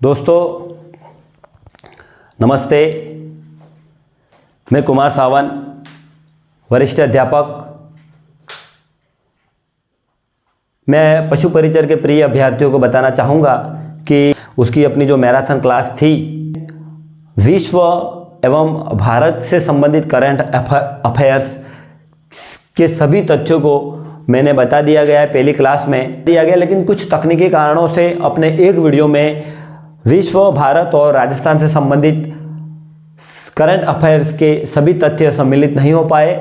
दोस्तों नमस्ते, मैं कुमार सावंत, वरिष्ठ अध्यापक। मैं पशु परिचर के प्रिय अभ्यर्थियों को बताना चाहूँगा कि उसकी अपनी जो मैराथन क्लास थी, विश्व एवं भारत से संबंधित करंट अफेयर्स के सभी तथ्यों को मैंने बता दिया गया है। पहली क्लास में दिया गया, लेकिन कुछ तकनीकी कारणों से अपने एक वीडियो में विश्व, भारत और राजस्थान से संबंधित करंट अफेयर्स के सभी तथ्य सम्मिलित नहीं हो पाए।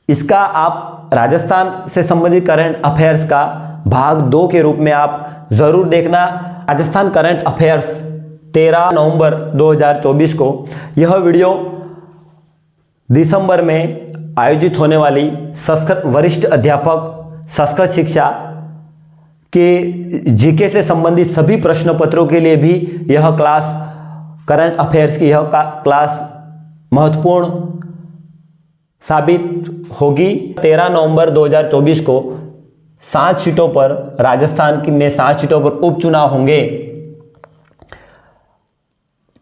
इसका आप राजस्थान से संबंधित करंट अफेयर्स का भाग 2 के रूप में आप जरूर देखना। राजस्थान करंट अफेयर्स 13 नवंबर 2024 को यह वीडियो दिसंबर में आयोजित होने वाली संस्कृत वरिष्ठ अध्यापक संस्कृत शिक्षा के जीके से संबंधित सभी प्रश्न पत्रों के लिए भी यह क्लास, करंट अफेयर्स की यह क्लास महत्वपूर्ण साबित होगी। 13 नवंबर 2024 को 7 सीटों पर राजस्थान में 7 सीटों पर उपचुनाव होंगे।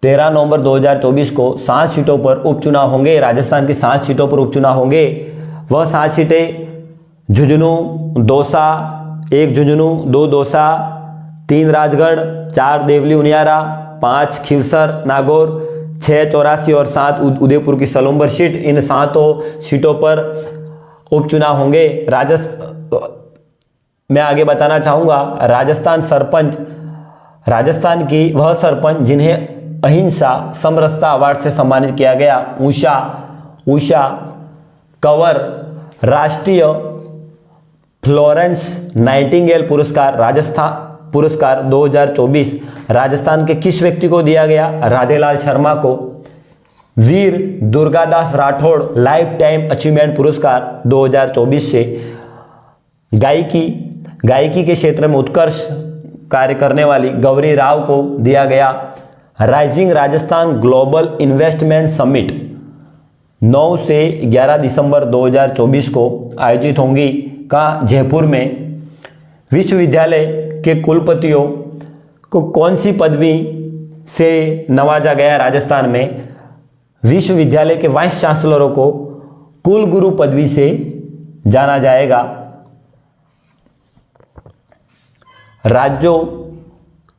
13 नवंबर 2024 को 7 सीटों पर उपचुनाव होंगे। राजस्थान की 7 सीटों पर उपचुनाव होंगे। वह 7 सीटें झुंझुनू, दौसा, 1 झुंझुनू, 2 दौसा, 3 राजगढ़, 4 देवली उनियारा, 5 खीवसर नागौर, 6 चौरासी और 7 उदयपुर की सलूम्बर सीट। इन 7 सीटों पर उपचुनाव होंगे। मैं आगे बताना चाहूँगा, राजस्थान की वह सरपंच जिन्हें अहिंसा समरसता अवार्ड से सम्मानित किया गया, उषा कंवर राष्ट्रीय फ्लोरेंस नाइटिंगेल पुरस्कार 2024 राजस्थान के किस व्यक्ति को दिया गया? राधेलाल शर्मा को। Veer Durgadas Rathore lifetime achievement पुरस्कार 2024 से गायकी के क्षेत्र में उत्कृष्ट कार्य करने वाली गौरी राव को दिया गया। Rising Rajasthan global investment summit 9 से 11 दिसंबर 2024 को आयोजित होंगी जयपुर में। विश्वविद्यालय के कुलपतियों को कौन सी पदवी से नवाजा गया? राजस्थान में विश्वविद्यालय के वाइस चांसलरों को कुलगुरु पदवी से जाना जाएगा। राज्यों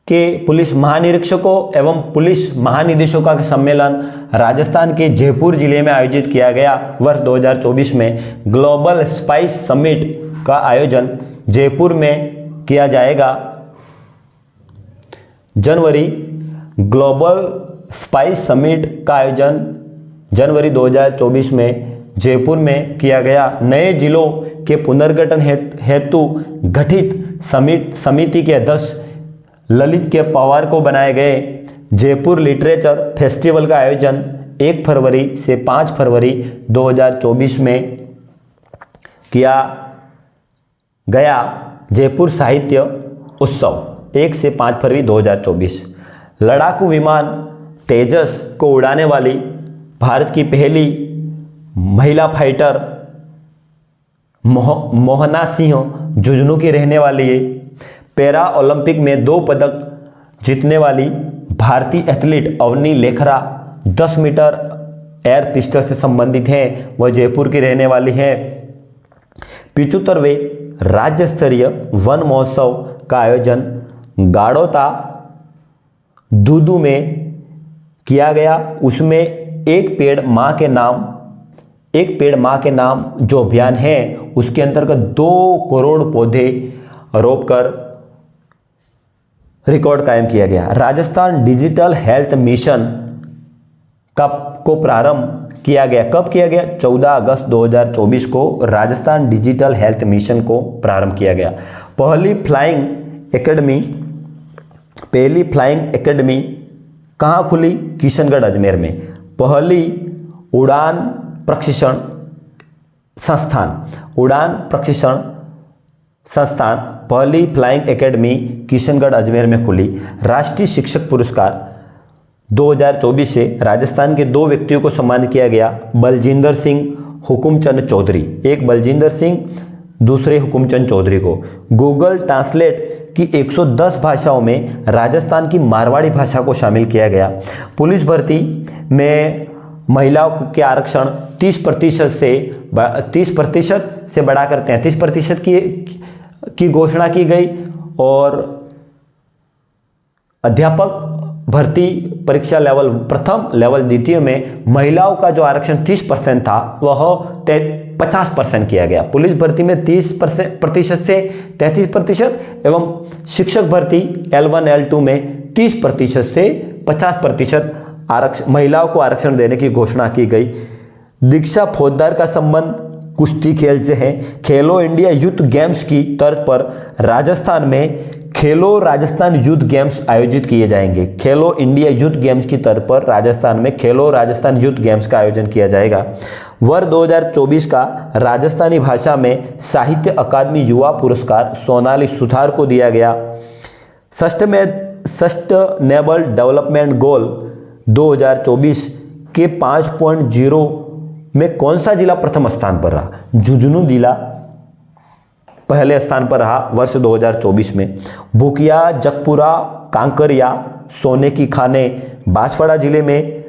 के पुलिस महानिरीक्षकों एवं पुलिस महानिदेशकों का सम्मेलन राजस्थान के जयपुर जिले में आयोजित किया गया। वर्ष 2024 में ग्लोबल स्पाइस समिट का आयोजन जयपुर में किया जाएगा। ग्लोबल स्पाइस समिट का आयोजन जनवरी 2024 में जयपुर में किया गया। नए जिलों के पुनर्गठन हेतु गठित समिति के अध्यक्ष ललित के पवार को बनाए गए। जयपुर लिटरेचर फेस्टिवल का आयोजन 1 फरवरी से 5 फरवरी 2024 में किया गया। जयपुर साहित्य उत्सव 1 से 5 फरवरी 2024। लड़ाकू विमान तेजस को उड़ाने वाली भारत की पहली महिला फाइटर मोहना सिंह झुंझुनू की रहने वाली है। पैरा ओलंपिक में 2 पदक जीतने वाली भारतीय athlete Avani Lekhara 10 metre air pistol से संबंधित हैं। वह जयपुर की रहने वाली है। 75वें राज्य स्तरीय वन महोत्सव का आयोजन गाड़ोता दूदू में किया गया। उसमें एक पेड़ माँ के नाम जो अभियान है, उसके अंतर्गत 2 करोड़ पौधे रोपकर रिकॉर्ड कायम किया गया। राजस्थान डिजिटल हेल्थ मिशन को प्रारंभ किया गया। कब किया गया? 14 अगस्त 2024 को राजस्थान डिजिटल हेल्थ मिशन को प्रारंभ किया गया। पहली फ्लाइंग एकेडमी कहाँ खुली? किशनगढ़ अजमेर में। पहली उड़ान प्रशिक्षण संस्थान पहली फ्लाइंग एकेडमी किशनगढ़ अजमेर में खुली। राष्ट्रीय शिक्षक पुरस्कार 2024 से राजस्थान के 2 व्यक्तियों को सम्मानित किया गया। बलजिंदर सिंह हुकुमचंद चौधरी, एक बलजिंदर सिंह दूसरे हुकुमचंद चौधरी को। गूगल ट्रांसलेट की 110 भाषाओं में राजस्थान की मारवाड़ी भाषा को शामिल किया गया। पुलिस भर्ती में महिलाओं के आरक्षण 30% से बढ़ाकर 33% की घोषणा की गई और अध्यापक भर्ती परीक्षा लेवल प्रथम लेवल द्वितीय में महिलाओं का जो आरक्षण 30% था वह 50% किया गया। पुलिस भर्ती में 30% से 33% एवं शिक्षक भर्ती L1 L2 में 30% से 50% आरक्षण महिलाओं को आरक्षण देने की घोषणा की गई। दीक्षा फौजदार का संबंध कुश्ती खेल से है। खेलो इंडिया यूथ गेम्स की तर्ज पर राजस्थान में खेलो राजस्थान यूथ गेम्स आयोजित किए जाएंगे। खेलो इंडिया यूथ गेम्स की तर्ज पर राजस्थान में खेलो राजस्थान यूथ गेम्स का आयोजन किया जाएगा। वर्ष 2024 का राजस्थानी भाषा में साहित्य अकादमी युवा पुरस्कार सोनाली सुथार को दिया गया। सस्टेनेबल डेवलपमेंट गोल 2024 के 5.0 में कौन सा जिला प्रथम स्थान पर रहा? झुंझुनू जिला पहले स्थान पर रहा वर्ष 2024 में। भूकिया, जगपुरा, कांकरिया सोने की खानें बांसवाड़ा जिले में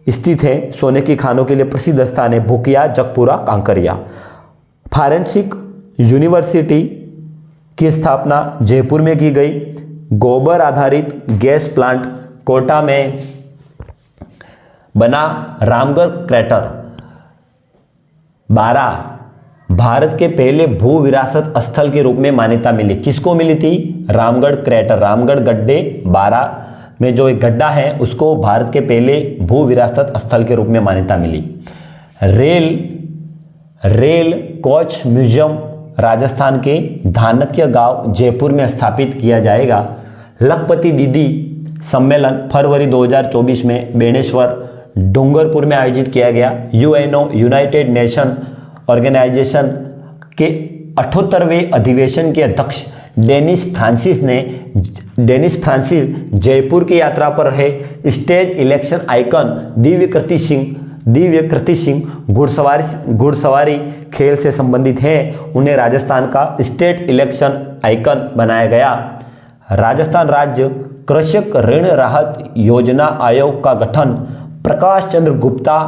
स्थित हैं। सोने की खानों के लिए प्रसिद्ध स्थान है भूकिया, जगपुरा, कांकरिया। फॉरेंसिक यूनिवर्सिटी की स्थापना जयपुर में की गई। गोबर आधारित गैस प्लांट कोटा में बना। रामगढ़ क्रैटर 12 भारत के पहले भू विरासत स्थल के रूप में मान्यता मिली। किसको मिली थी? रामगढ़ क्रैटर, रामगढ़ गड्ढे 12 में जो एक गड्ढा है उसको भारत के पहले भू विरासत स्थल के रूप में मान्यता मिली। रेल कोच म्यूजियम राजस्थान के धानक्य गांव जयपुर में स्थापित किया जाएगा। लखपति दीदी सम्मेलन फरवरी 2024 में बेणेश्वर डूंगरपुर में आयोजित किया गया। यूएनओ यूनाइटेड नेशन ऑर्गेनाइजेशन के 78वें अधिवेशन के अध्यक्ष डेनिस फ्रांसिस जयपुर की यात्रा पर रहे। स्टेट इलेक्शन आइकन दिव्य कृति सिंह घुड़सवारी खेल से संबंधित हैं। उन्हें राजस्थान का स्टेट इलेक्शन आइकन बनाया गया। राजस्थान राज्य कृषक ऋण राहत योजना आयोग का गठन प्रकाश चंद्र गुप्ता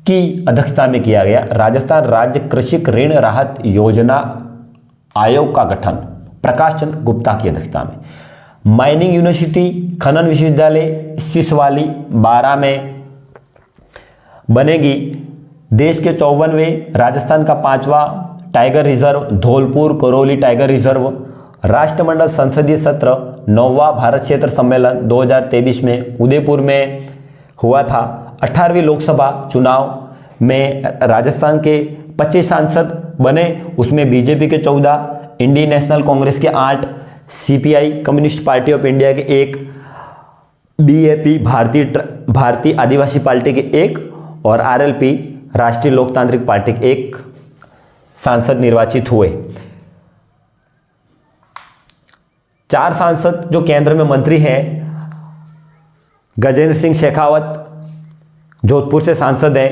की अध्यक्षता में किया गया। राजस्थान राज्य कृषक ऋण राहत योजना आयोग का गठन प्रकाश चंद्र गुप्ता की अध्यक्षता में। माइनिंग यूनिवर्सिटी खनन विश्वविद्यालय सिसवाली 12 में बनेगी। देश के 54वें राजस्थान का 5वां tiger reserve Dholpur Karauli tiger reserve. राष्ट्रमंडल संसदीय सत्र 9वां भारत क्षेत्र सम्मेलन 2023 में उदयपुर में हुआ था। 18वीं लोकसभा चुनाव में राजस्थान के 25 सांसद बने, उसमें बीजेपी के 14, इंडियन नेशनल कांग्रेस के 8, CPI communist party of India के 1, बीएपी भारतीय आदिवासी पार्टी के 1 और आरएलपी राष्ट्रीय लोकतांत्रिक पार्टी के 1 सांसद निर्वाचित हुए। 4 सांसद जो केंद्र में मंत्री हैं, गजेंद्र सिंह शेखावत जोधपुर से सांसद हैं।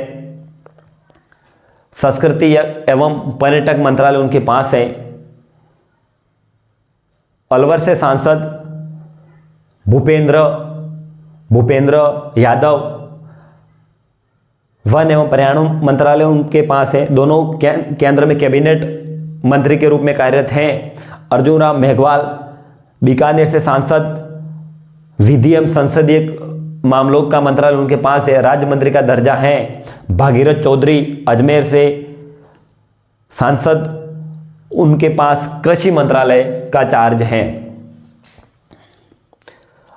संस्कृति एवं पर्यटक मंत्रालय उनके पास है। अलवर से सांसद भूपेंद्र यादव। वन एवं पर्यावरण मंत्रालय उनके पास है। दोनों केंद्र में कैबिनेट मंत्री के रूप में कार्यरत हैं। अर्जुन राम मेघवाल बीकानेर से सांसद। विधि एवं संसदीय मामलों का मंत्रालय उनके पास है, राज्य मंत्री का दर्जा है। भागीरथ चौधरी अजमेर से सांसद, उनके पास कृषि मंत्रालय का चार्ज है।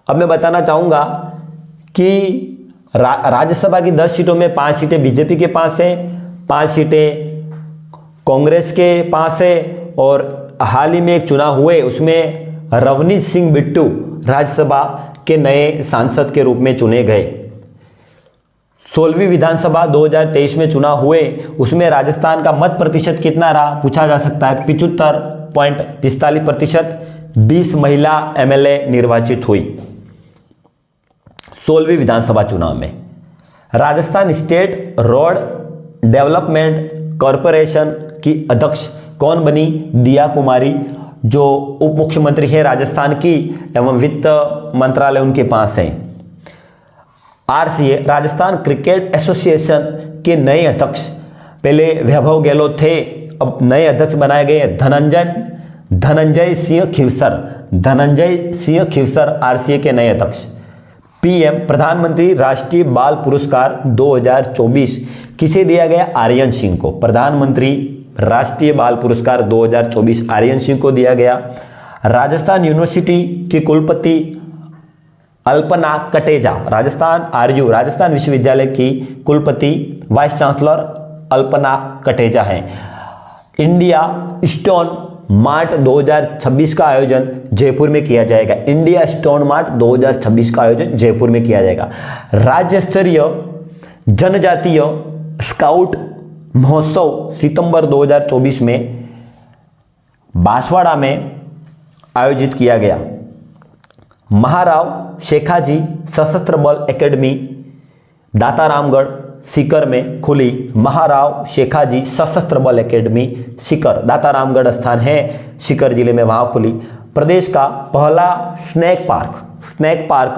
अब मैं बताना चाहूंगा कि राज्यसभा की 10 सीटों में 5 सीटें बीजेपी के पास है, 5 सीटें कांग्रेस के पास है और हाल ही में एक चुनाव हुए उसमें रवनीत सिंह बिट्टू राज्यसभा के नए सांसद के रूप में चुने गए। 16वीं विधानसभा 2023 में चुनाव हुए, उसमें राजस्थान का मत प्रतिशत कितना रहा पूछा जा सकता है। 75.45%। 20 महिला एमएलए निर्वाचित हुई 16वीं विधानसभा चुनाव में। Rajasthan state road development corporation की अध्यक्ष कौन बनी? दिया कुमारी, जो उप मुख्यमंत्री है राजस्थान की एवं वित्त मंत्रालय उनके पास है। RCA, राजस्थान क्रिकेट एसोसिएशन के नए अध्यक्ष, पहले वैभव गहलोत थे, अब नए अध्यक्ष बनाए गए धनंजय सिंह खिवसर। धनंजय सिंह खिवसर RCA के नए अध्यक्ष। PM, प्रधानमंत्री राष्ट्रीय बाल पुरस्कार 2024 किसे दिया गया? आर्यन सिंह को। प्रधानमंत्री राष्ट्रीय बाल पुरस्कार 2024 आर्यन सिंह को दिया गया। राजस्थान यूनिवर्सिटी की कुलपति अल्पना कटेजा, राजस्थान विश्वविद्यालय की कुलपति वाइस चांसलर अल्पना कटेजा है। इंडिया स्टोन मार्ट 2026 का आयोजन जयपुर में किया जाएगा। इंडिया स्टोन मार्ट 2026 का आयोजन जयपुर में किया जाएगा। राज्य स्तरीय जनजातीय स्काउट महोत्सव सितंबर 2024 में बांसवाड़ा में आयोजित किया गया। महाराव शेखाजी सशस्त्र बल एकेडमी दातारामगढ़ सीकर में खुली। महाराव शेखाजी सशस्त्र बल एकेडमी सीकर, दातारामगढ़ स्थान है सीकर जिले में, वहां खुली। प्रदेश का पहला स्नैक पार्क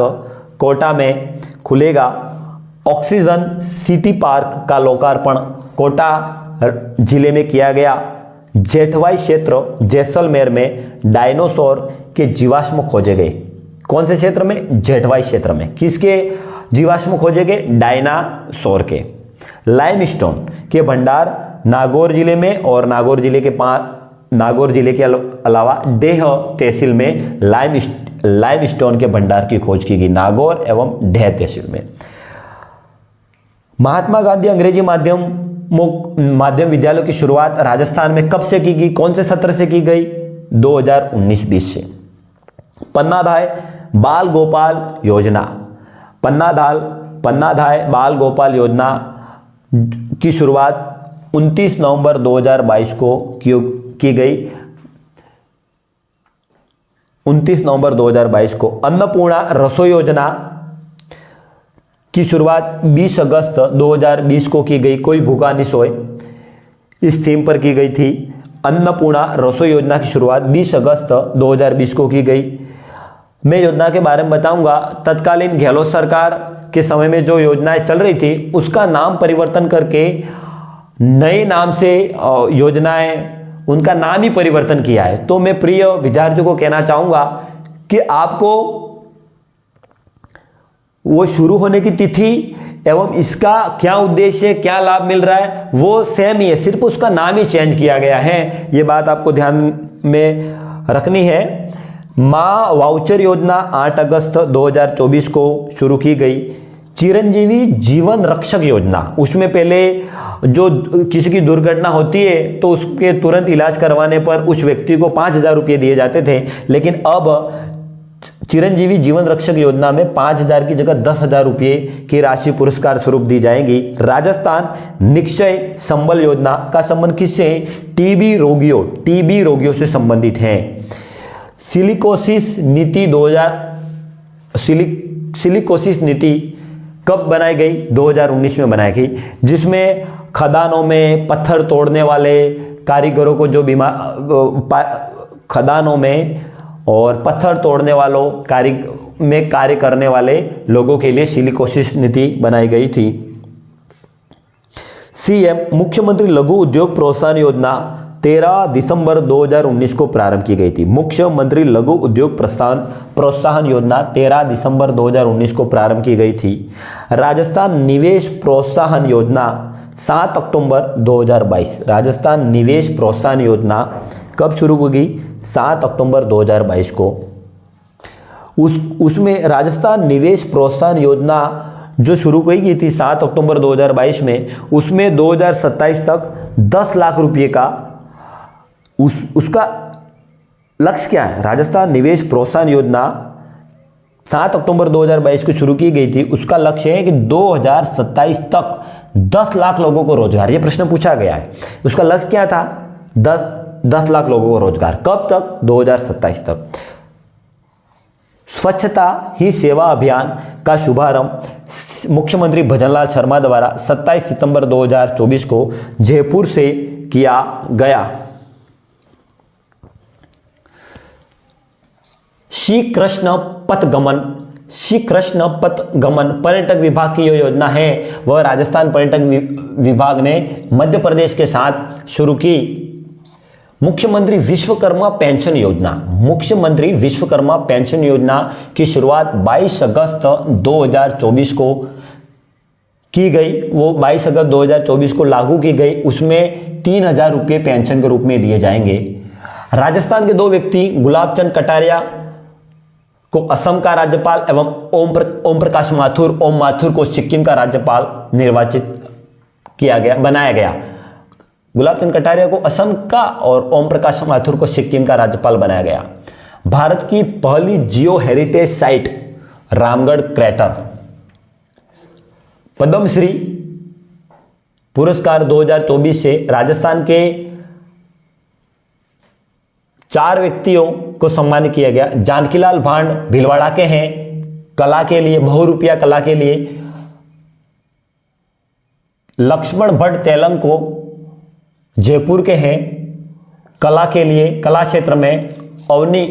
कोटा में खुलेगा। ऑक्सीजन सिटी पार्क का लोकार्पण कोटा जिले में किया गया। जेठवाई क्षेत्र जैसलमेर में डायनासोर के जीवाश्म खोजे गए। कौन से क्षेत्र में? जेठवाई क्षेत्र में। किसके जीवाश्म खोजे गए? डायनासोर के। लाइमस्टोन के भंडार नागौर जिले में, और नागौर जिले के अलावा डेह तहसील में लाइमस्टोन के भंडार की खोज की गई, नागौर एवं डेह तहसील में। महात्मा गांधी अंग्रेजी माध्यम विद्यालयों की शुरुआत राजस्थान में कब से की गई? कौन से सत्र से की गई? 2019-20 से। पन्नाधाय बाल गोपाल योजना, पन्नाधाय बाल गोपाल योजना की शुरुआत 29 नवंबर 2022 को की गई। 29 नवंबर 2022 को। अन्नपूर्णा रसोई योजना की शुरुआत 20 अगस्त 2020 को की गई। कोई भूखा नहीं सोए, इस थीम पर की गई थी। अन्नपूर्णा रसोई योजना की शुरुआत 20 अगस्त 2020 को की गई। मैं योजना के बारे में बताऊंगा। तत्कालीन गहलोत सरकार के समय में जो योजनाएं चल रही थी उसका नाम परिवर्तन करके नए नाम से योजनाएं, उनका नाम ही परिवर्तन किया है। तो मैं प्रिय विद्यार्थियों को कहना चाहूंगा कि आपको वो शुरू होने की तिथि एवं इसका क्या उद्देश्य, क्या लाभ मिल रहा है, वो सेम ही है, सिर्फ उसका नाम ही चेंज किया गया है। ये बात आपको ध्यान में रखनी है। मां वाउचर योजना 8 अगस्त 2024 को शुरू की गई। चिरंजीवी जीवन रक्षक योजना, उसमें पहले जो किसी की दुर्घटना होती है तो उसके तुरंत इलाज करवाने पर उस व्यक्ति को 5,000 रुपये दिए जाते थे, लेकिन अब चिरंजीवी जीवन रक्षक योजना में 5,000 की जगह 10,000 रुपये की राशि पुरस्कार स्वरूप दी जाएगी। राजस्थान निक्षय संबल योजना का संबंध किससे है? टीबी रोगियों से संबंधित है। सिलिकोसिस नीति कब बनाई गई? 2019 में बनाई गई, जिसमें खदानों में पत्थर तोड़ने वाले कारीगरों को जो खदानों में और पत्थर तोड़ने वालों कार्य करने वाले लोगों के लिए सिलिकोसिस नीति बनाई गई थी। CM मुख्यमंत्री लघु उद्योग प्रोत्साहन योजना 13 दिसंबर 2019 को प्रारंभ की गई थी। मुख्यमंत्री लघु उद्योग प्रोत्साहन योजना 13 दिसंबर 2019 को प्रारंभ की गई थी। राजस्थान निवेश प्रोत्साहन योजना 7 अक्टूबर 2022। राजस्थान निवेश प्रोत्साहन योजना कब शुरू होगी? 7 अक्टूबर 2022 को। उसमें राजस्थान निवेश प्रोत्साहन योजना जो शुरू की थी 7 अक्टूबर 2022 में, उसमें 2027 तक 10 लाख रुपए का उसका लक्ष्य क्या है? राजस्थान निवेश प्रोत्साहन योजना 7 अक्टूबर 2022 को शुरू की गई थी। उसका लक्ष्य है कि 2027 तक 10 लाख लोगों को रोजगार, ये प्रश्न पूछा गया है। उसका लक्ष्य क्या था? 10 लाख लोगों को रोजगार। कब तक? 2027 तक। स्वच्छता ही सेवा अभियान का शुभारंभ मुख्यमंत्री भजनलाल शर्मा द्वारा 27 सितंबर 2024 को जयपुर से किया गया। श्री कृष्ण पथगमन पर्यटक विभाग की जो योजना है वह राजस्थान पर्यटक विभाग ने मध्य प्रदेश के साथ शुरू की। मुख्यमंत्री विश्वकर्मा पेंशन योजना की शुरुआत 22 अगस्त 2024 को की गई। वो 22 अगस्त 2024 को लागू की गई। उसमें 3,000 रुपये पेंशन के रूप में दिए जाएंगे। राजस्थान के 2 व्यक्ति गुलाब चंद कटारिया को असम का राज्यपाल एवं ओम प्रकाश माथुर को सिक्किम का राज्यपाल बनाया गया। गुलाब चंद कटारिया को असम का और ओम प्रकाश माथुर को सिक्किम का राज्यपाल बनाया गया। भारत की पहली geo heritage site Ramgarh crater. Padma Shri पुरस्कार 2024 से राजस्थान के 4 व्यक्तियों को सम्मानित किया गया। जानकीलाल भांड भीलवाड़ा के हैं कला के लिए, बहुरूपिया कला के लिए। लक्ष्मण भट्ट तेलंग को जयपुर के हैं कला के लिए, कला क्षेत्र में। अवनी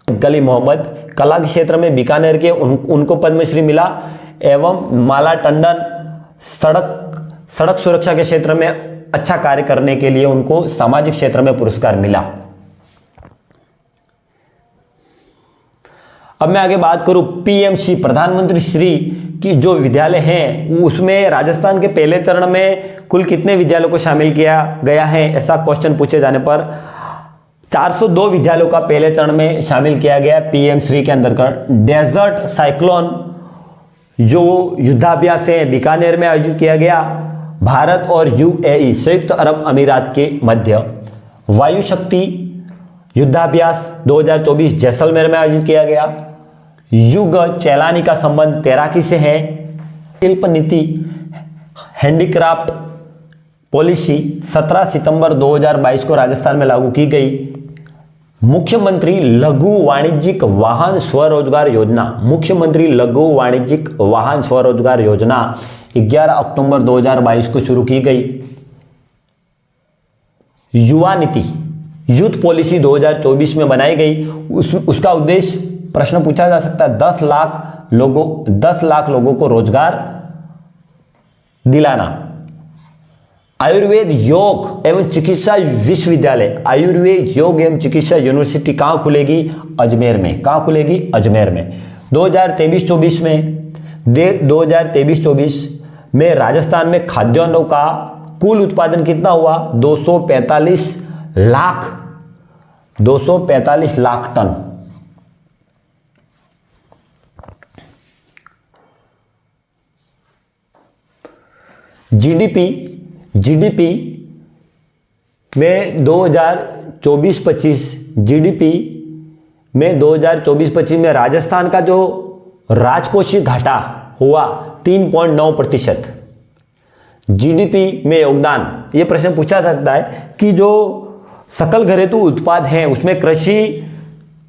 गली मोहम्मद कला के क्षेत्र में बीकानेर के, उनको पद्मश्री मिला। एवं माला टंडन सड़क सुरक्षा के क्षेत्र में अच्छा कार्य करने के लिए उनको सामाजिक क्षेत्र में पुरस्कार मिला। अब मैं आगे बात करूं पीएमसी प्रधानमंत्री श्री की जो विद्यालय हैं उसमें राजस्थान के पहले चरण में कुल कितने विद्यालयों को शामिल किया गया है, ऐसा क्वेश्चन पूछे जाने पर 402 विद्यालयों का पहले चरण में शामिल किया गया पीएम श्री के अंतर्गत। डेजर्ट साइक्लोन जो युद्धाभ्यास है बीकानेर में आयोजित किया गया भारत और यूएई संयुक्त अरब अमीरात के मध्य। वायु शक्ति युद्धाभ्यास 2024 जैसलमेर में आयोजित किया गया। युग चैलानी का संबंध तैराकी से है। शिल्प नीति हैंडीक्राफ्ट पॉलिसी 17 सितंबर 2022 को राजस्थान में लागू की गई। मुख्यमंत्री लघु वाणिज्यिक वाहन स्वरोजगार योजना 11 अक्टूबर 2022 को शुरू की गई। युवा नीति यूथ पॉलिसी 2024 में बनाई गई। उसका उद्देश्य प्रश्न पूछा जा सकता है 10 लाख लोगों को रोजगार दिलाना। आयुर्वेद योग एवं चिकित्सा विश्वविद्यालय आयुर्वेद योग एवं चिकित्सा यूनिवर्सिटी कहाँ खुलेगी? अजमेर में। कहाँ खुलेगी? अजमेर में। 2023-24 में राजस्थान में खाद्यान्नों का कुल उत्पादन कितना हुआ? 245 लाख टन। जीडीपी में 2024-25 में राजस्थान का जो राजकोषीय घाटा हुआ 3.9%। जीडीपी में योगदान, ये प्रश्न पूछा सकता है कि जो सकल घरेलू उत्पाद हैं उसमें कृषि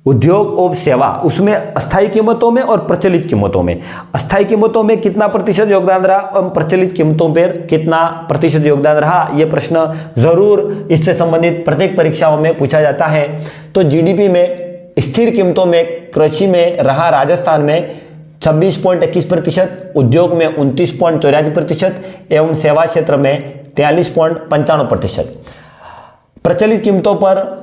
उद्योग और सेवा उसमें अस्थायी कीमतों में और प्रचलित कीमतों में, अस्थायी कीमतों में कितना प्रतिशत योगदान रहा और प्रचलित कीमतों पर कितना प्रतिशत योगदान रहा, यह प्रश्न जरूर इससे संबंधित प्रत्येक परीक्षाओं में पूछा जाता है। तो जीडीपी में स्थिर कीमतों में कृषि में रहा राजस्थान में 26.21%, उद्योग में 29.84% एवं सेवा क्षेत्र में 43.95%। प्रचलित कीमतों पर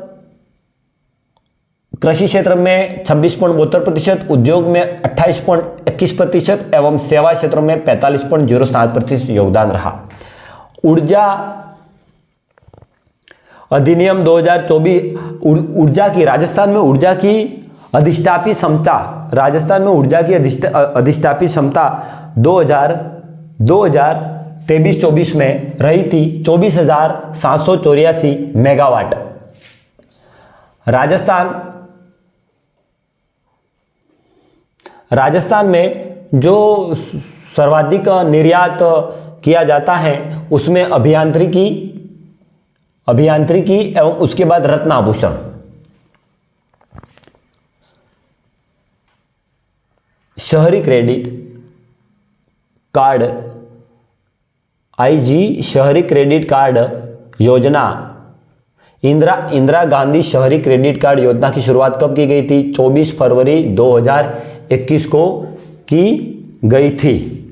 कृषि क्षेत्र में 26.72%, उद्योग में 28.21% एवं सेवा क्षेत्र में 45.07% योगदान रहा। ऊर्जा अधिनियम 2024 ऊर्जा की राजस्थान में ऊर्जा की अधिष्ठापी क्षमता 2023-24 में रही थी 24,784 मेगावाट। राजस्थान में जो सर्वाधिक निर्यात किया जाता है उसमें अभियांत्रिकी एवं उसके बाद रत्न आभूषण। शहरी क्रेडिट कार्ड आईजी शहरी क्रेडिट कार्ड योजना इंदिरा गांधी शहरी क्रेडिट कार्ड योजना की शुरुआत कब की गई थी? 24 फरवरी 2021 को की गई थी।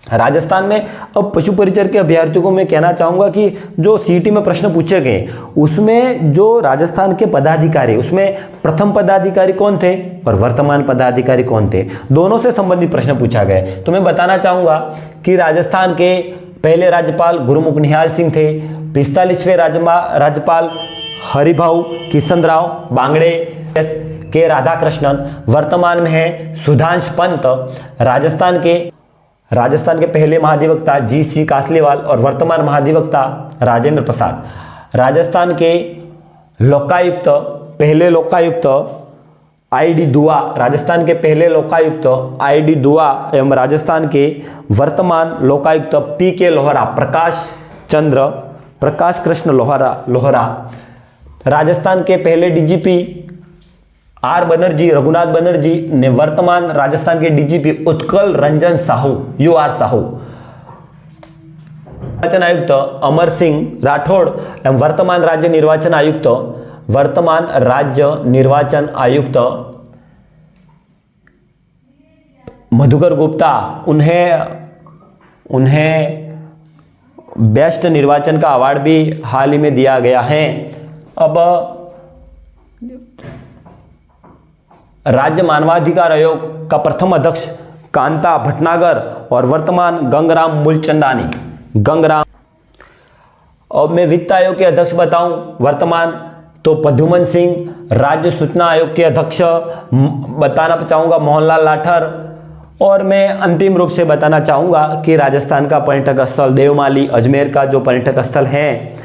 राजस्थान में अब पशु परिचर के अभ्यर्थियों को मैं कहना चाहूंगा कि जो सीटी में प्रश्न पूछे गए उसमें जो राजस्थान के पदाधिकारी, उसमें प्रथम पदाधिकारी कौन थे और वर्तमान पदाधिकारी कौन थे, दोनों से संबंधित प्रश्न पूछा गया। तो मैं बताना चाहूंगा कि राजस्थान के पहले राज्यपाल गुरुमुख निहाल सिंह थे, 45वें राज्यपाल हरिभाऊ किशनराव बांगड़े के राधाकृष्णन, वर्तमान में है सुधांश पंत। राजस्थान के पहले महाधिवक्ता जी.सी. कासलीवाल और वर्तमान महाधिवक्ता राजेंद्र प्रसाद। राजस्थान के लोकायुक्त, पहले लोकायुक्त आई.डी. दुआ, राजस्थान के पहले लोकायुक्त आई.डी. दुआ एवं राजस्थान के वर्तमान लोकायुक्त पी.के. लोहरा, प्रकाश कृष्ण लोहरा। राजस्थान के पहले डीजीपी आर बनर्जी, रघुनाथ बनर्जी ने वर्तमान राजस्थान के डीजीपी उत्कल रंजन साहू, यूआर साहू। निर्वाचन आयुक्त अमर सिंह राठौड़ एवं वर्तमान राज्य निर्वाचन आयुक्त मधुकर गुप्ता, उन्हें बेस्ट निर्वाचन का अवार्ड भी हाल ही में दिया गया है। अब राज्य मानवाधिकार आयोग का प्रथम अध्यक्ष कांता भटनागर और वर्तमान गंगराम मूलचंदानी। अब मैं वित्त आयोग के अध्यक्ष बताऊं, वर्तमान तो पद्युमन सिंह। राज्य सूचना आयोग के अध्यक्ष बताना चाहूंगा मोहनलाल लाठर। और मैं अंतिम रूप से बताना चाहूंगा कि राजस्थान का पर्यटक स्थल देवमाली, अजमेर का जो पर्यटक स्थल है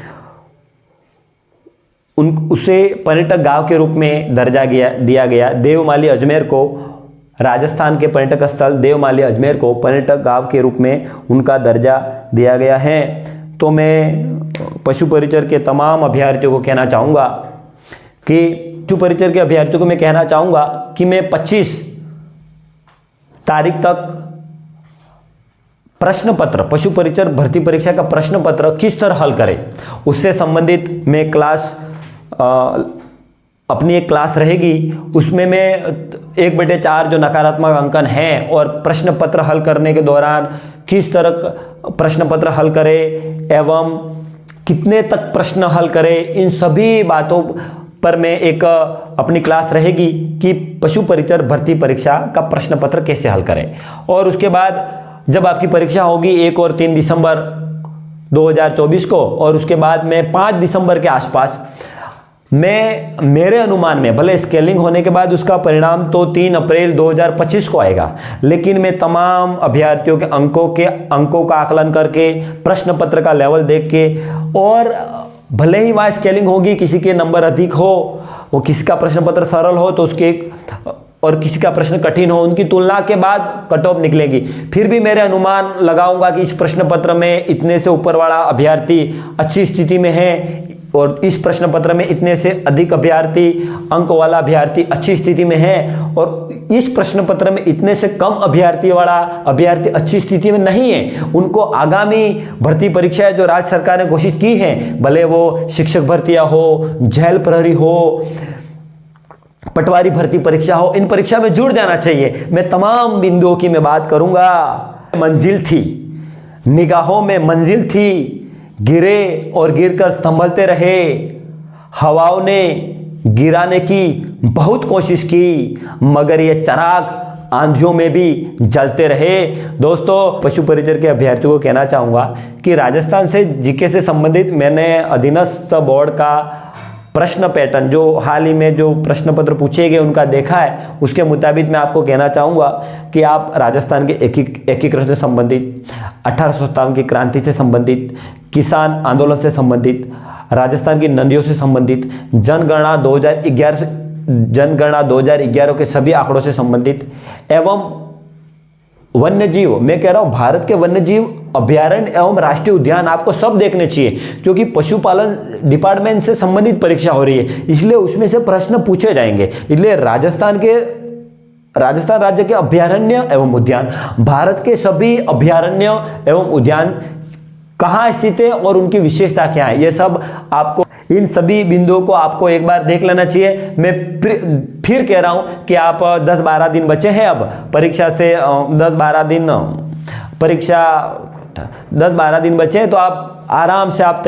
उसे पर्यटक गांव के रूप में दर्जा दिया गया। देवमाली अजमेर को, राजस्थान के पर्यटक स्थल देवमाली अजमेर को पर्यटक गांव के रूप में उनका दर्जा दिया गया है। तो मैं पशु परिचर के तमाम अभ्यर्थियों को कहना चाहूँगा कि पशु परिचर के अभ्यर्थियों को मैं कहना चाहूँगा कि मैं 25 तारीख तक प्रश्न पत्र, पशु परिचर भर्ती परीक्षा का प्रश्न पत्र किस तरह हल करें उससे संबंधित मैं अपनी एक क्लास रहेगी। उसमें मैं 1/4 जो नकारात्मक अंकन हैं और प्रश्न पत्र हल करने के दौरान किस तरह प्रश्न पत्र हल करें एवं कितने तक प्रश्न हल करें, इन सभी बातों पर मैं एक अपनी क्लास रहेगी कि पशु परिचर भर्ती परीक्षा का प्रश्न पत्र कैसे हल करें। और उसके बाद जब आपकी परीक्षा होगी 1 और 3 दिसंबर 2024 को, और उसके बाद में 5 दिसंबर के आसपास मेरे अनुमान में, भले स्केलिंग होने के बाद उसका परिणाम तो 3 अप्रैल 2025 को आएगा, लेकिन मैं तमाम अभ्यर्थियों के अंकों का आकलन करके, प्रश्न पत्र का लेवल देख के, और भले ही वहाँ स्केलिंग होगी, किसी के नंबर अधिक हो, वो किसी का प्रश्न पत्र सरल हो तो उसके और किसी का प्रश्न कठिन हो, उनकी तुलना के बाद कट ऑफ निकलेगी। फिर भी मेरे अनुमान लगाऊंगा कि इस प्रश्न पत्र में इतने से ऊपर वाला अभ्यर्थी अच्छी स्थिति में है और इस प्रश्न पत्र में इतने से अधिक अभ्यर्थी अंक वाला अभ्यर्थी अच्छी स्थिति में है, और इस प्रश्न पत्र में इतने से कम अभ्यर्थी वाला अभ्यर्थी अच्छी स्थिति में नहीं है। उनको आगामी भर्ती परीक्षाएं जो राज्य सरकार ने घोषित की हैं, भले वो शिक्षक भर्तियां हो, जेल प्रहरी हो, पटवारी भर्ती परीक्षा हो, इन परीक्षा में जुड़ जाना चाहिए। मैं तमाम बिंदुओं की मैं बात करूंगा। मंजिल थी, निगाहों में मंजिल थी, गिरे और गिरकर संभलते रहे, हवाओं ने गिराने की बहुत कोशिश की, मगर ये चिराग आंधियों में भी जलते रहे। दोस्तों, पशु परिचर के अभ्यर्थियों को कहना चाहूँगा कि राजस्थान से जीके से संबंधित मैंने अधीनस्थ बोर्ड का प्रश्न पैटर्न, जो हाल ही में जो प्रश्न पत्र पूछे गए उनका देखा है, उसके मुताबिक मैं आपको कहना चाहूँगा कि आप राजस्थान के एकीकरण से संबंधित, 1857 की क्रांति से संबंधित, किसान आंदोलन से संबंधित, राजस्थान की नदियों से संबंधित, जनगणना 2011 के सभी आंकड़ों से संबंधित, एवं वन्यजीव, मैं कह रहा हूँ भारत के वन्यजीव अभ्यारण्य एवं राष्ट्रीय उद्यान आपको सब देखने चाहिए, क्योंकि पशुपालन डिपार्टमेंट से संबंधित परीक्षा हो रही है, इसलिए उसमें से प्रश्न पूछे जाएंगे। इसलिए राजस्थान राज्य के अभ्यारण्य एवं उद्यान, भारत के सभी अभ्यारण्य एवं उद्यान कहाँ स्थित है और उनकी विशेषता क्या है, ये सब आपको, इन सभी बिंदुओं को आपको एक बार देख लेना चाहिए। मैं फिर कह रहा हूँ कि आप 10-12 दिन बचे हैं अब परीक्षा से, 10-12 दिन परीक्षा 10-12 दिन बचे हैं, तो आप आराम से आप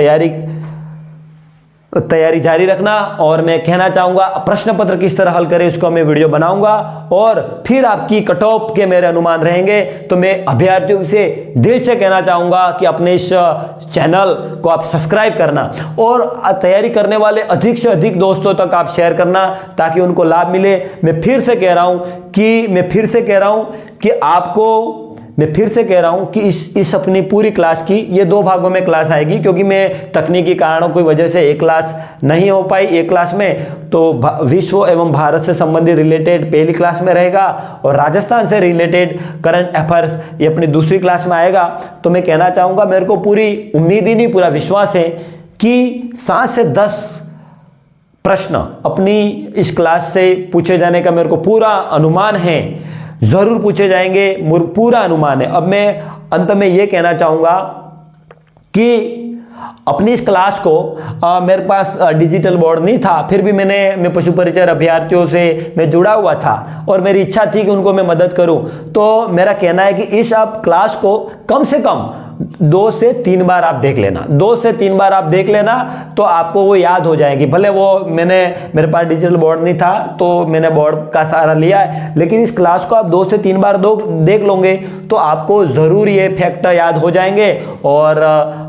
तैयारी जारी रखना। और मैं कहना चाहूँगा प्रश्न पत्र किस तरह हल करें उसको मैं वीडियो बनाऊंगा, और फिर आपकी कट ऑफ के मेरे अनुमान रहेंगे। तो मैं अभ्यर्थियों से दिल से कहना चाहूँगा कि अपने इस चैनल को आप सब्सक्राइब करना और तैयारी करने वाले अधिक से अधिक दोस्तों तक आप शेयर करना ताकि उनको लाभ मिले। मैं फिर से कह रहा हूँ कि इस अपनी पूरी क्लास की ये 2 भागों में क्लास आएगी, क्योंकि मैं तकनीकी कारणों की वजह से एक क्लास नहीं हो पाई एक क्लास में। तो विश्व एवं भारत से संबंधित रिलेटेड पहली क्लास में रहेगा और राजस्थान से रिलेटेड करंट अफेयर्स ये अपनी दूसरी क्लास में आएगा। तो मैं कहना चाहूँगा, मेरे को पूरी उम्मीद ही नहीं, पूरा विश्वास है कि 7 से 10 प्रश्न अपनी इस क्लास से पूछे जाने का मेरे को पूरा अनुमान है, जरूर पूछे जाएंगे, पूरा अनुमान है। अब मैं अंत में ये कहना चाहूँगा कि अपनी इस क्लास को मेरे पास डिजिटल बोर्ड नहीं था, फिर भी मैं पशु परिचय अभ्यर्थियों से मैं जुड़ा हुआ था और मेरी इच्छा थी कि उनको मैं मदद करूं। तो मेरा कहना है कि इस आप क्लास को कम से कम 2 से 3 बार आप देख लेना, 2 से 3 बार आप देख लेना, तो आपको वो याद हो जाएगी। भले वो मेरे पास डिजिटल बोर्ड नहीं था तो मैंने बोर्ड का सहारा लिया है, लेकिन इस क्लास को आप 2 से 3 बार देख लोगे तो आपको ज़रूर ये फैक्ट याद हो जाएंगे और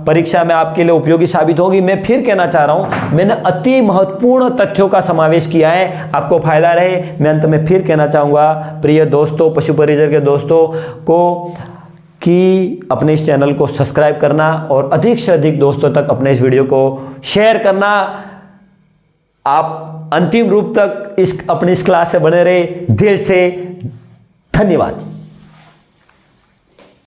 परीक्षा में आपके लिए उपयोगी साबित होगी। मैं फिर कहना चाह रहा हूँ, मैंने अति महत्वपूर्ण तथ्यों का समावेश किया है, आपको फायदा रहे। मैं अंत में फिर कहना चाहूँगा प्रिय दोस्तों, पशु परिचय के दोस्तों को, कि अपने इस चैनल को सब्सक्राइब करना और अधिक से अधिक दोस्तों तक अपने इस वीडियो को शेयर करना। आप अंतिम रूप तक अपनी इस क्लास से बने रहे, दिल से धन्यवाद।